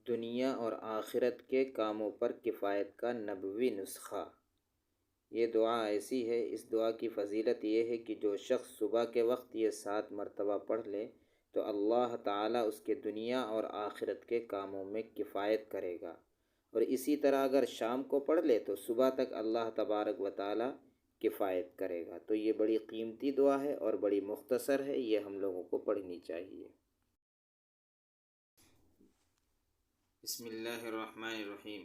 دنیا اور آخرت کے کاموں پر کفایت کا نبوی نسخہ۔ یہ دعا ایسی ہے، اس دعا کی فضیلت یہ ہے کہ جو شخص صبح کے وقت یہ 7 مرتبہ پڑھ لے تو اللہ تعالیٰ اس کے دنیا اور آخرت کے کاموں میں کفایت کرے گا، اور اسی طرح اگر شام کو پڑھ لے تو صبح تک اللہ تبارک و تعالیٰ کفایت کرے گا۔ تو یہ بڑی قیمتی دعا ہے اور بڑی مختصر ہے، یہ ہم لوگوں کو پڑھنی چاہیے۔ بسم اللہ الرحمن الرحیم۔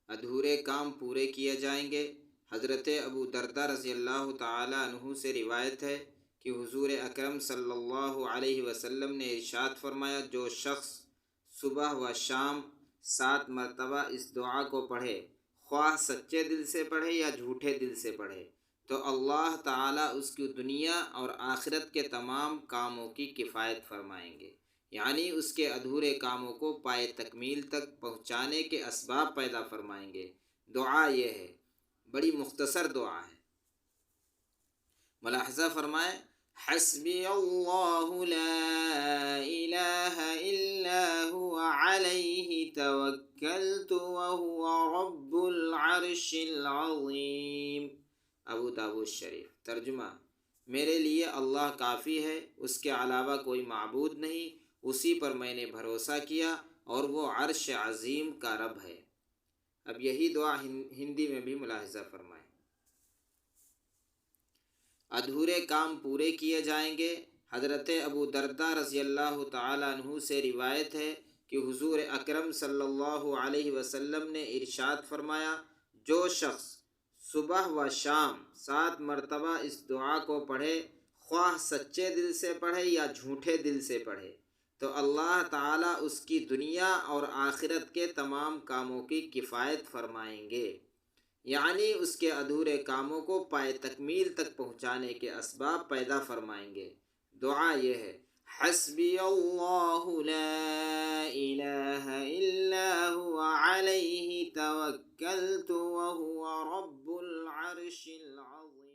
ادھورے کام پورے کیے جائیں گے۔ حضرت ابو درداء رضی اللہ تعالی عنہ سے روایت ہے کہ حضور اکرم صلی اللہ علیہ وسلم نے ارشاد فرمایا، جو شخص صبح و شام 7 مرتبہ اس دعا کو پڑھے، خواہ سچے دل سے پڑھے یا جھوٹے دل سے پڑھے، تو اللہ تعالیٰ اس کی دنیا اور آخرت کے تمام کاموں کی کفایت فرمائیں گے، یعنی اس کے ادھورے کاموں کو پائے تکمیل تک پہنچانے کے اسباب پیدا فرمائیں گے۔ دعا یہ ہے، بڑی مختصر دعا ہے۔ ملاحظہ فرمائیں، حسبی اللہ لا الہ الا هو علیہ توکلت وهو رب العرش العظیم۔ ابو داؤد شریف۔ ترجمہ: میرے لیے اللہ کافی ہے، اس کے علاوہ کوئی معبود نہیں، اسی پر میں نے بھروسہ کیا اور وہ عرش عظیم کا رب ہے۔ اب یہی دعا ہندی میں بھی ملاحظہ فرمائیں۔ ادھورے کام پورے کیے جائیں گے۔ حضرت ابو درداء رضی اللہ تعالی عنہ سے روایت ہے کہ حضور اکرم صلی اللہ علیہ وسلم نے ارشاد فرمایا، جو شخص صبح و شام 7 مرتبہ اس دعا کو پڑھے، خواہ سچے دل سے پڑھے یا جھوٹے دل سے پڑھے، تو اللہ تعالیٰ اس کی دنیا اور آخرت کے تمام کاموں کی کفایت فرمائیں گے، یعنی اس کے ادھورے کاموں کو پائے تکمیل تک پہنچانے کے اسباب پیدا فرمائیں گے۔ دعا یہ ہے، حسبی اللہ لا الہ الا هو علیہ توکلت وهو رب العرش العظیم۔